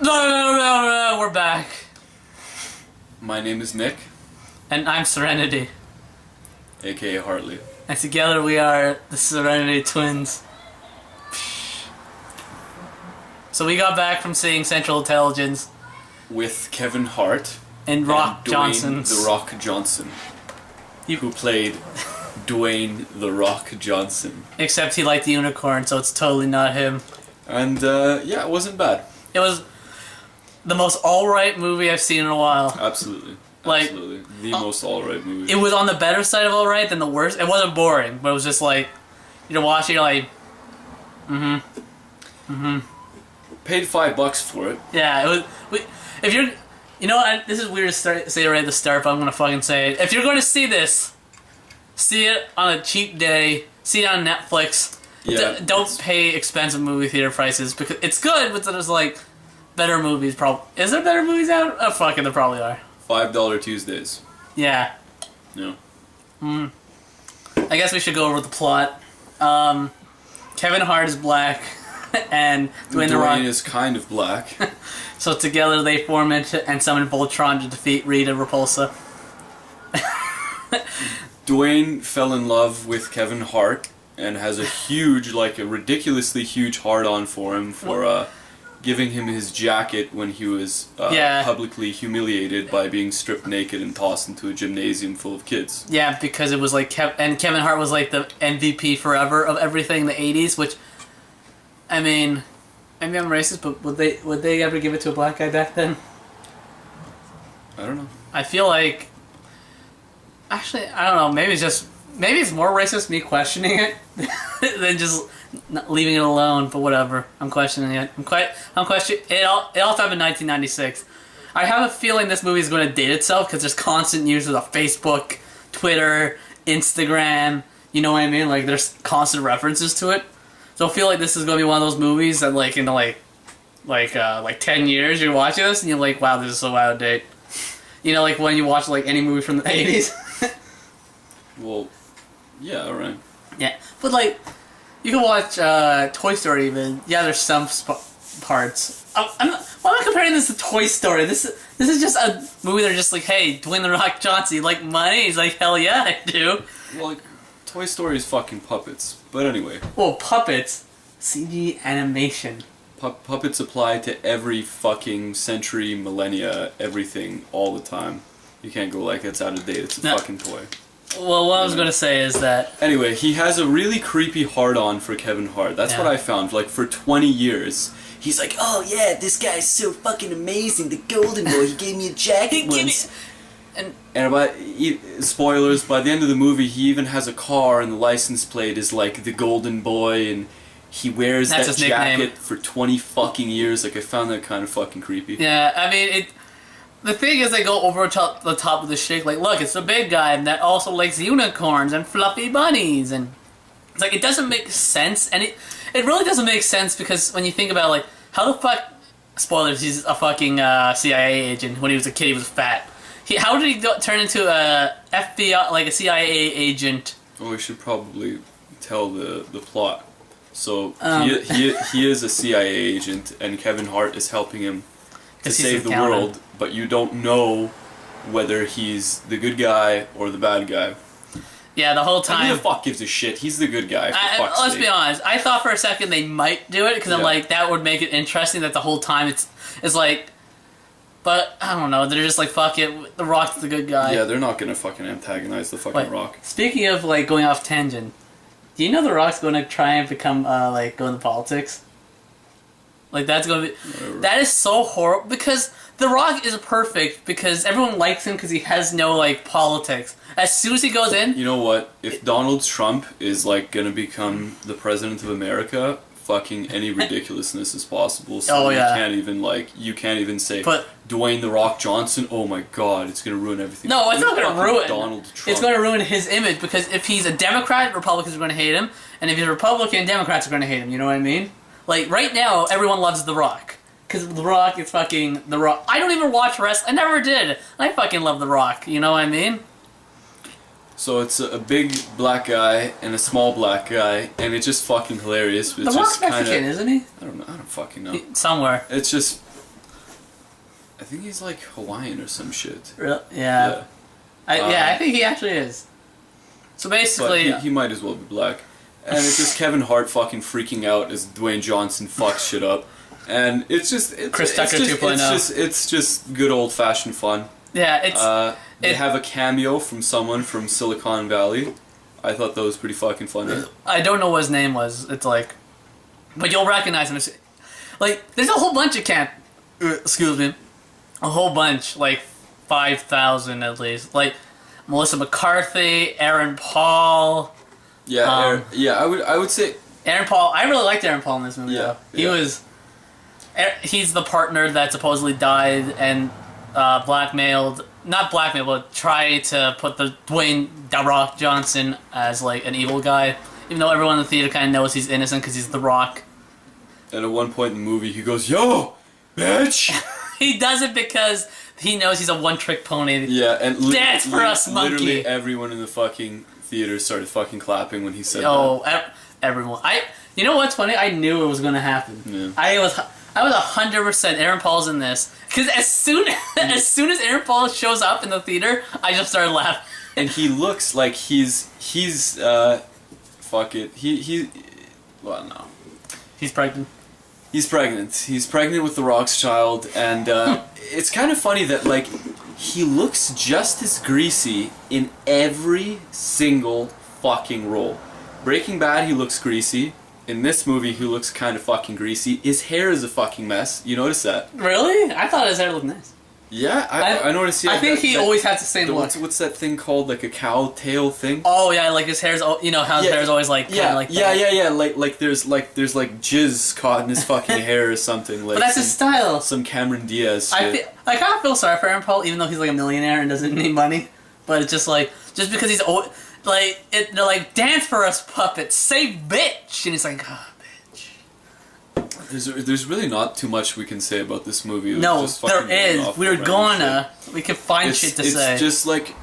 No, we're back. My name is Nick, And I'm Serenity. aka Hartley. And together we are the Serenity Twins. So we got back from seeing Central Intelligence With Kevin Hart and Rock Dwayne Johnson's. The Rock Johnson, who played Dwayne The Rock Johnson. Except he liked the unicorn, so it's totally not him. And yeah, it wasn't bad. It was the most alright movie I've seen in a while. Absolutely. Like, Absolutely. The most alright movie. It was on the better side of alright than the worst. It wasn't boring, but it was just like, you watch it, you're like, Paid $5 for it. yeah, it was. If you're, this is weird to say right at the start, but I'm gonna fucking say it. If you're going to see this, see it on a cheap day. See it on Netflix. Yeah, Don't pay expensive movie theater prices because it's good, but there's like better movies. Is there better movies out? Oh fuck it, there probably are. $5 Tuesdays. Yeah. Yeah. I guess we should go over the plot. Kevin Hart is black, and Dwayne The Rock is kind of black. So together they form and summon Voltron to defeat Rita Repulsa. Dwayne fell in love with Kevin Hart and has a ridiculously huge hard-on for him for giving him his jacket when he was publicly humiliated by being stripped naked and tossed into a gymnasium full of kids. Yeah, because it was like Kevin Hart was like the MVP forever of everything in the 80s, which, I mean, maybe I'm racist, but would they ever give it to a black guy back then? I don't know. I feel like, actually, I don't know. Maybe it's more racist me questioning it than just leaving it alone. But whatever, I'm questioning it. I'm questioning it. All happened in 1996. I have a feeling this movie is going to date itself because there's constant use of Facebook, Twitter, Instagram. You know what I mean? Like there's constant references to it. So I feel like this is going to be one of those movies that like in like 10 years you're watching this and you're like, wow, this is so out of date. You know, like when you watch like any movie from the 80s. Well, yeah, alright. Yeah, but like, you can watch Toy Story even. Yeah, there's some parts. Why am I comparing this to Toy Story? This is just a movie they're just like, hey, Dwayne The Rock Johnson, you like money? He's like, hell yeah, I do. Well, like, Toy Story is fucking puppets. But anyway. Well, puppets. CG animation. Puppets apply to every fucking century, millennia, everything, all the time. You can't go like, it's out of date, it's a fucking toy. Well, what I was going to say is that... Anyway, he has a really creepy hard-on for Kevin Hart. That's what I found. Like, for 20 years, he's like, oh yeah, this guy's so fucking amazing, the golden boy, he gave me a jacket once. And spoilers, by the end of the movie, he even has a car, and the license plate is like, the golden boy, and he wears that jacket for 20 fucking years. Like, I found that kind of fucking creepy. Yeah, I mean, the thing is, they go over the top of the shit. Like, look, it's the big guy that also likes unicorns and fluffy bunnies, and it's like it doesn't make sense. And it really doesn't make sense because when you think about like how the fuck, spoilers, he's a fucking CIA agent. When he was a kid, he was fat. How did he turn into a FBI, like a CIA agent? Oh, we should probably tell the plot. So he is a CIA agent, and Kevin Hart is helping him to save the world, but you don't know whether he's the good guy or the bad guy. Yeah, the whole time. Who the fuck gives a shit? He's the good guy, for fuck's sake. Let's be honest. I thought for a second they might do it, because I'm like, that would make it interesting that the whole time it's like... But, I don't know, they're just like, fuck it, The Rock's the good guy. Yeah, they're not gonna fucking antagonize the fucking Rock. Speaking of, like, going off tangent, do you know The Rock's going to try and become, like, go into politics? Like, that's going to be... Whatever. That is so horrible, because The Rock is perfect, because everyone likes him because he has no, like, politics. As soon as he goes in... You know what? If Donald Trump is, like, gonna become the president of America, fucking any ridiculousness is possible, so you can't even say, Dwayne The Rock Johnson, oh my god, it's gonna ruin everything. No, it's not gonna ruin Donald Trump. It's gonna ruin his image, because if he's a Democrat, Republicans are gonna hate him, and if he's a Republican, Democrats are gonna hate him, you know what I mean? Like, right now, everyone loves The Rock. Because The Rock is fucking The Rock. I don't even watch wrestling. I never did. I fucking love The Rock, you know what I mean? So it's a big black guy and a small black guy, and it's just fucking hilarious. It's The Rock's Mexican, isn't he? I don't know. I don't fucking know. Somewhere. It's just... I think he's like Hawaiian or some shit. Really? Yeah. I think he actually is. So basically, but he might as well be black. And it's just Kevin Hart fucking freaking out as Dwayne Johnson fucks shit up, and it's Chris Tucker 2.0. It's just good old fashioned fun. Yeah, they have a cameo from someone from Silicon Valley. I thought that was pretty fucking funny. I don't know what his name was. It's like, but you'll recognize him. Like, there's a whole bunch of excuse me, a whole bunch, like 5,000 at least. Like Melissa McCarthy, Aaron Paul. Yeah, I would say Aaron Paul. I really liked Aaron Paul in this movie. Though he's the partner that supposedly died and blackmailed. Not blackmailed, but tried to put the Dwayne "The Rock" Johnson as like an evil guy, even though everyone in the theater kind of knows he's innocent because he's The Rock. And at one point in the movie, he goes, "Yo, bitch!" He does it because he knows he's a one-trick pony. Yeah, and dance for us, monkey. Literally everyone in the fucking theater started fucking clapping when he said that. Oh, everyone! You know what's funny? I knew it was going to happen. Yeah. I was 100% Aaron Paul's in this because as soon as Aaron Paul shows up in the theater, I just started laughing. And he looks like he's fuck it. Well, no. He's pregnant. He's pregnant. He's pregnant with The Rock's child, and it's kind of funny that like he looks just as greasy in every single fucking role. Breaking Bad, he looks greasy. In this movie, he looks kind of fucking greasy. His hair is a fucking mess. You notice that? Really? I thought his hair looked nice. Yeah, I noticed. Yeah, I think he always has the same look. What's that thing called? Like a cow tail thing? Oh yeah, like his hair's. You know how his hair's always like kind of like that. Yeah. Like there's jizz caught in his fucking hair or something. Like, but that's his style. Some Cameron Diaz shit. I kind of feel sorry for Aaron Paul, even though he's like a millionaire and doesn't need money. But it's just because he's old. Like they're like, dance for us, puppet, say bitch, and he's like, bitch. There's really not too much we can say about this movie. No, there is. We can find shit to say. It's just like,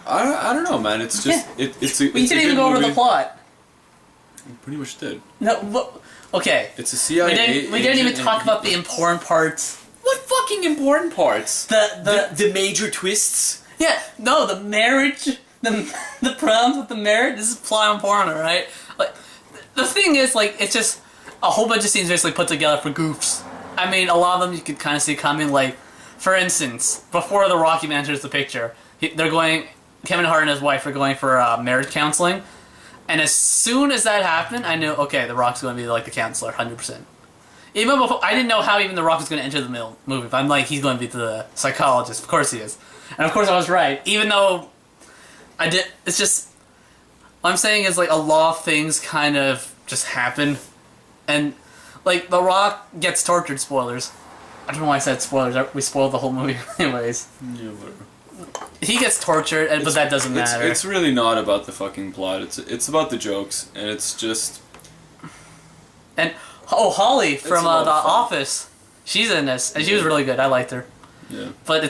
I don't know, man. It's just it's a. We didn't even go over the plot. We pretty much did. No, okay. It's a CIA. We didn't even talk about the important parts. What fucking important parts? The major twists. Yeah, no, the marriage, the problems with the marriage. This is plot important, right? Like, the thing is, like, it's just a whole bunch of scenes basically put together for goofs. I mean, a lot of them you could kind of see coming. Like, for instance, before the Rocky man enters the picture, Kevin Hart and his wife are going for marriage counseling, and as soon as that happened, I knew, okay, the Rock's going to be like the counselor, 100%. Even before, I didn't know how even the Rock was going to enter the movie, but I'm like, he's going to be the psychologist. Of course he is. And of course I was right, even though it's just, what I'm saying is, like, a lot of things kind of just happen, and, like, The Rock gets tortured, spoilers. I don't know why I said spoilers, we spoiled the whole movie anyways. Yeah, whatever. He gets tortured, but that doesn't matter. It's really not about the fucking plot, it's about the jokes, and it's just... And, Holly from The Office, she's in this, and she was really good, I liked her. Yeah. But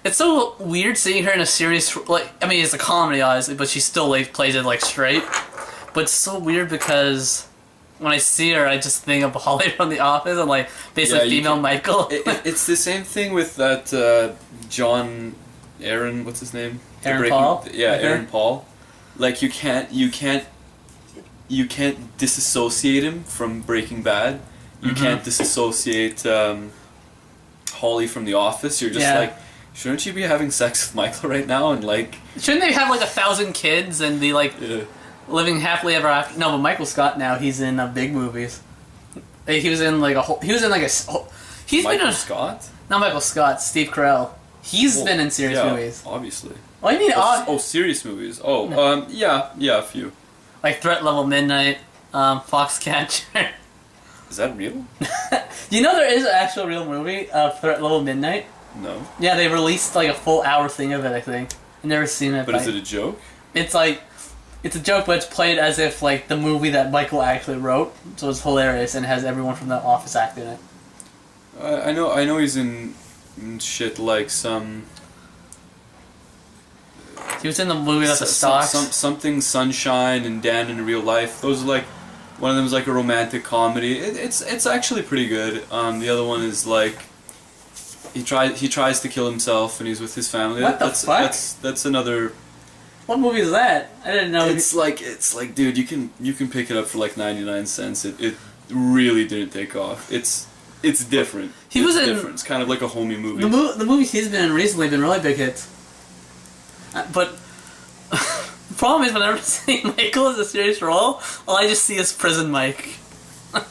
it's so weird seeing her in a serious, like, I mean, it's a comedy, obviously, but she still, like, plays it, like, straight. But it's so weird because when I see her, I just think of Holly from The Office and, like, basically female Michael. It's the same thing with that Aaron, what's his name? Aaron Paul? Yeah, okay. Aaron Paul. Like, you can't disassociate him from Breaking Bad. You can't disassociate Holly from The Office. You're just like, shouldn't you be having sex with Michael right now? And like, shouldn't they have like 1,000 kids and be like living happily ever after? No, but Michael Scott now, he's in big movies. He was in like Michael Scott? Not Michael Scott, Steve Carell. He's been in serious movies. Obviously. What do you mean? Serious movies. A few. Like Threat Level Midnight, Foxcatcher. Is that real? You know there is an actual real movie of Threat Level Midnight? No. Yeah, they released like a full hour thing of it, I think. I've never seen it. But is it a joke? It's like, it's a joke, but it's played as if like the movie that Michael actually wrote. So it's hilarious and has everyone from The Office acting in it. I know he's in shit like some... He was in the movie about the stocks. Something Sunshine and Dan in Real Life. Those are like, one of them is like a romantic comedy. It's actually pretty good. The other one is like, He tries to kill himself, and he's with his family. What the fuck? That's another. What movie is that? I didn't know. It's like, dude, you can pick it up for like 99 cents. It really didn't take off. It's different. Different. It's kind of like a homie movie. The movies he's been in recently have been really big hits. But the problem is, whenever I see Michael as a serious role, all I just see is Prison Mike. But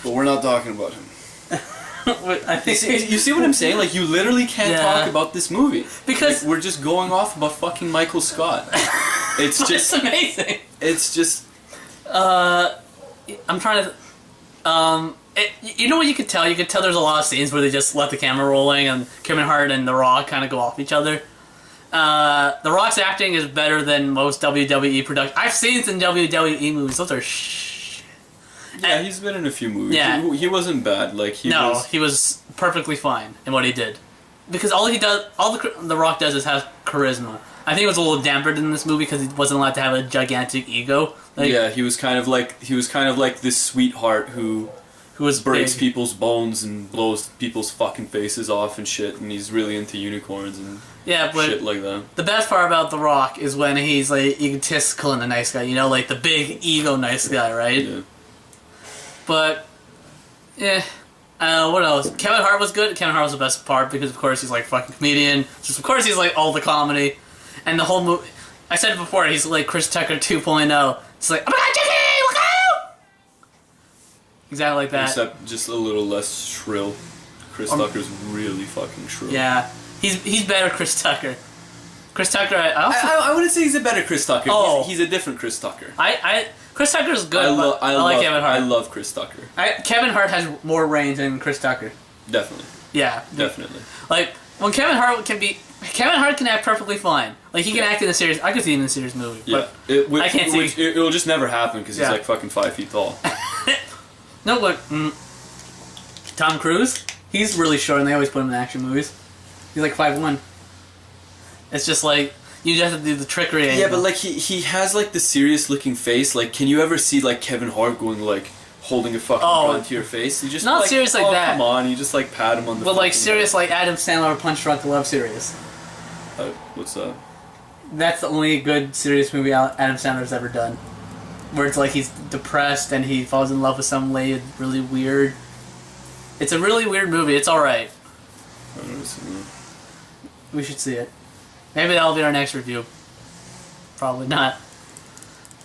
we're not talking about him. I think you see what I'm saying? Like, you literally can't talk about this movie because like, we're just going off about fucking Michael Scott. It's just amazing. It's just. I'm trying to. You know what you could tell? You could tell there's a lot of scenes where they just let the camera rolling and Kevin Hart and The Rock kind of go off each other. The Rock's acting is better than most WWE productions. I've seen some WWE movies. Those are Yeah, he's been in a few movies. Yeah. He wasn't bad. Like he was perfectly fine in what he did. Because all The Rock does is have charisma. I think it was a little dampened in this movie because he wasn't allowed to have a gigantic ego. Like, yeah, he was kind of like this sweetheart who breaks big. people's bones and blows people's fucking faces off and shit, and he's really into unicorns and shit like that. The best part about The Rock is when he's like egotistical and a nice guy, you know, like the big ego nice guy, right? Yeah. But what else? Kevin Hart was good. Kevin Hart was the best part because of course he's like fucking comedian. Just of course he's like all the comedy, and the whole movie. I said it before. He's like Chris Tucker 2.0. It's like, oh my god, Jackie, look out! Exactly like that. Except just a little less shrill. Chris Tucker's really fucking shrill. Yeah, he's better Chris Tucker. Chris Tucker, I wouldn't say he's a better Chris Tucker. Oh. He's a different Chris Tucker. Chris Tucker's good. I like Kevin Hart. I love Chris Tucker. Kevin Hart has more range than Chris Tucker. Definitely. Yeah. Definitely. Like when Kevin Hart can act perfectly fine. Like he can act in a serious. I could see him in a serious movie. Yeah. But I can't see. It'll just never happen because he's like fucking 5 feet tall. No, look, Tom Cruise. He's really short, and they always put him in action movies. He's like 5'1". It's just like. You just have to do the trickery. Yeah, but like he has like the serious looking face. Like, can you ever see like Kevin Hart going like holding a fucking gun to your face? You just not like, serious like that. Come on, you just like pat him on the. But like serious, like Adam Sandler or Punch Drunk Love serious. What's that? That's the only good serious movie Adam Sandler's ever done, where it's like he's depressed and he falls in love with some lady. Really weird. It's a really weird movie. It's all right. I've never seen that. We should see it. Maybe that'll be our next review. Probably not.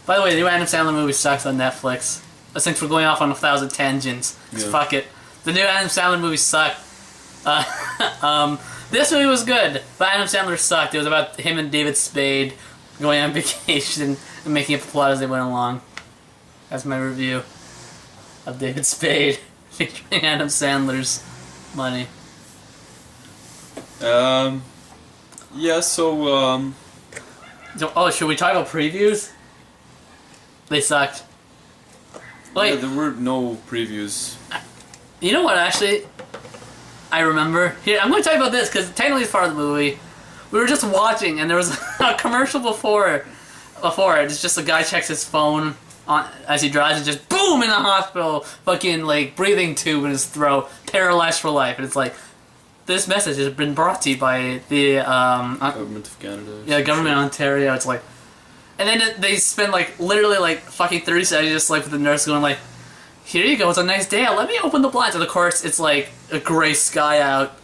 By the way, the new Adam Sandler movie sucks on Netflix. Thanks for going off on 1,000 tangents. Yeah. Fuck it. The new Adam Sandler movie sucked. This movie was good, but Adam Sandler sucked. It was about him and David Spade going on vacation and making up the plot as they went along. That's my review of David Spade featuring Adam Sandler's money. Yeah, so, should we talk about previews? They sucked. Like, yeah, there were no previews. You know what, actually? I remember. Here, I'm going to talk about this, because technically it's part of the movie. We were just watching, and there was a commercial before it. It's just a guy checks his phone as he drives, and just boom, in the hospital, fucking, like, breathing tube in his throat, paralyzed for life. And it's like, this message has been brought to you by the Government of Canada. Yeah, Government of Ontario. It's like, and then they spend like literally like fucking 30 seconds just like with the nurse going like, "Here you go, it's a nice day. Let me open the blinds." And of course, it's like a gray sky out.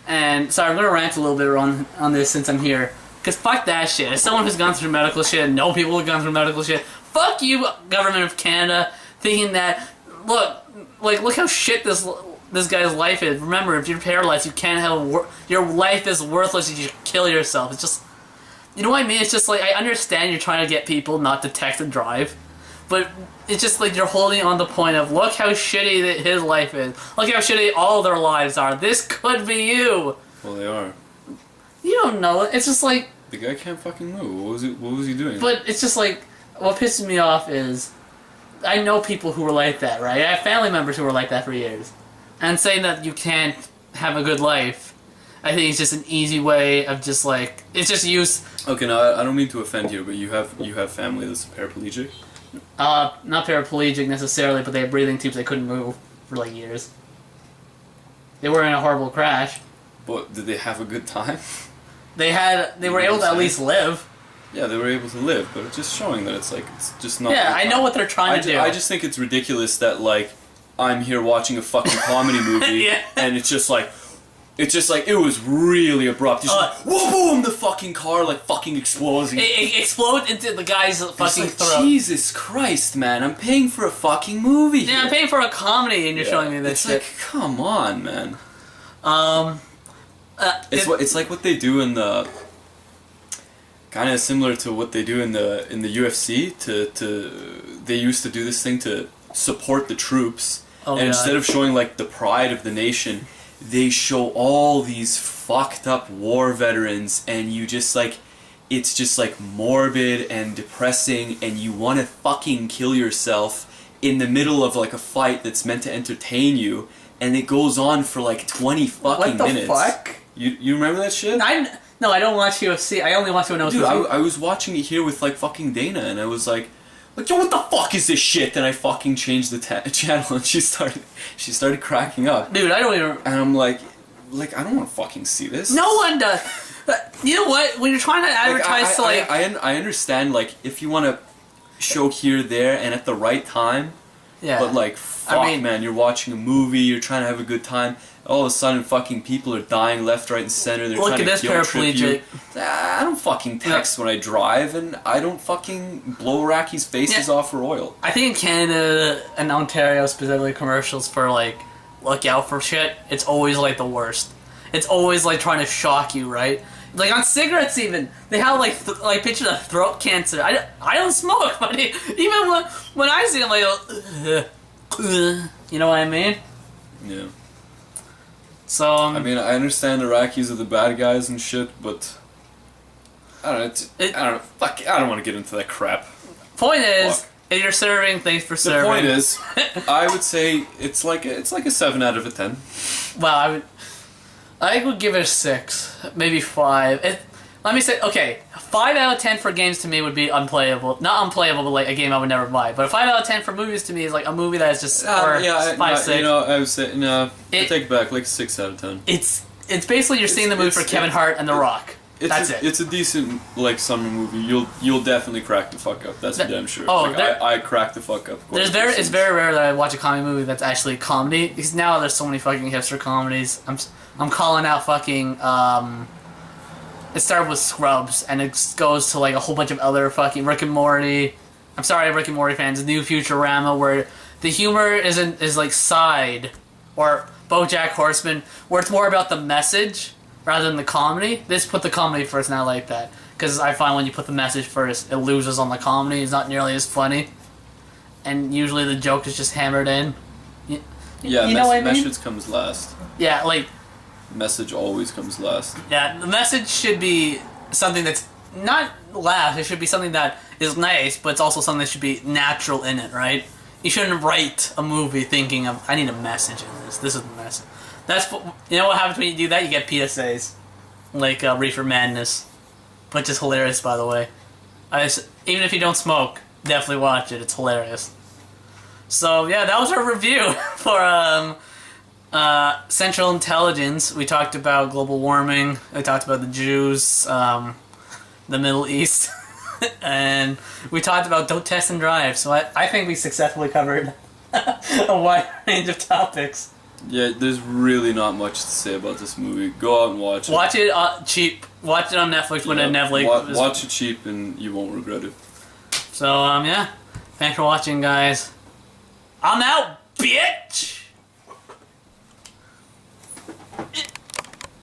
And sorry, I'm gonna rant a little bit on this since I'm here, because fuck that shit. As someone who's gone through medical shit, and know people who've gone through medical shit, fuck you, Government of Canada, thinking that look how shit this guy's life is. Remember, if you're paralyzed, you can't have your life is worthless if you kill yourself. It's just, you know what I mean? It's just like, I understand you're trying to get people not to text and drive, but it's just like you're holding on the point of, look how shitty his life is. Look how shitty all their lives are. This could be you. Well, they are. You don't know. It's just like... The guy can't fucking move. What was he doing? But it's just like, what pisses me off is, I know people who were like that, right? I have family members who were like that for years. And saying that you can't have a good life, I think it's just an easy way of just like, it's just use. Okay, now I don't mean to offend you, but you have family that's paraplegic? Not paraplegic necessarily, but they have breathing tubes they couldn't move for like years. They were in a horrible crash. But did they have a good time? They were able to at least live. Yeah, they were able to live, but it's just showing that it's just not. Yeah, I know what they're trying to do. I just think it's ridiculous that like I'm here watching a fucking comedy movie, yeah. and it's just like it was really abrupt. It's just whoa, boom! The fucking car like fucking explodes. It explodes into the guy's fucking throat. Jesus Christ, man! I'm paying for a fucking movie. Yeah, I'm paying for a comedy, and you're showing me this shit. Like, come on, man. It's like what they do in the. Kind of similar to what they do in the UFC. They used to do this thing to support the troops, and instead of showing like the pride of the nation, they show all these fucked up war veterans, and you just like, it's just like morbid and depressing, and you want to fucking kill yourself in the middle of like a fight that's meant to entertain you, and it goes on for like 20 fucking minutes. What the fuck? You remember that shit? No, I don't watch UFC. I only watch it when I was Dude, I was watching it here with like fucking Dana, and I was like, yo, what the fuck is this shit? And I fucking changed the channel, and she started cracking up. Dude, I don't even. And I'm like I don't want to fucking see this. No one does. You know what? When you're trying to advertise I understand like if you want to show here, there, and at the right time. Yeah. But like, fuck, man, you're watching a movie, you're trying to have a good time. All of a sudden, fucking people are dying left, right, and center. They're trying to guilt trip you. I don't fucking text when I drive, and I don't fucking blow Iraqis' faces off for oil. I think in Canada and Ontario, specifically, commercials for like look out for shit. It's always like the worst. It's always like trying to shock you, right? Like on cigarettes, even they have like pictures of throat cancer. I don't smoke, but even when I see them, like, you know what I mean? Yeah. So I mean, I understand Iraqis are the bad guys and shit, but I don't know. I don't know. Fuck, I don't want to get into that crap. Point is, if you're serving, thanks for serving. The point is, I would say it's like a 7 out of a 10. Well, I would give it a 6, maybe 5. Let me say, okay, 5 out of 10 for games to me would be unplayable. Not unplayable, but like a game I would never buy. But a 5 out of 10 for movies to me is like a movie that is just 5, 6. You know, I would say I take it back, like 6 out of 10. It's basically you're seeing the movie for Kevin Hart and The Rock. That's it. It's a decent like summer movie. You'll definitely crack the fuck up. That's for damn sure. Oh, like, I cracked the fuck up. It's very rare that I watch a comedy movie that's actually comedy, because now there's so many fucking hipster comedies. I'm calling out fucking. It started with Scrubs, and it goes to like a whole bunch of other fucking Rick and Morty. I'm sorry, Rick and Morty fans. New Futurama, where the humor is like side, or BoJack Horseman, where it's more about the message rather than the comedy. This put the comedy first, and I like that, because I find when you put the message first, it loses on the comedy. It's not nearly as funny, and usually the joke is just hammered in. You know what I mean? Message comes last. Yeah, like. Message always comes last. Yeah, the message should be something that's not last. It should be something that is nice, but it's also something that should be natural in it, right? You shouldn't write a movie thinking of, I need a message in this. This is the message. You know what happens when you do that? You get PSAs. Like Reefer Madness. Which is hilarious, by the way. Even if you don't smoke, definitely watch it. It's hilarious. So, yeah, that was our review for Central Intelligence. We talked about global warming. We talked about the Jews, the Middle East, and we talked about don't test and drive. So I think we successfully covered a wide range of topics. Yeah, there's really not much to say about this movie. Go out and watch it. Watch it cheap. Watch it on Netflix when Netflix. Watch it cheap and you won't regret it. So yeah, thanks for watching, guys. I'm out, bitch.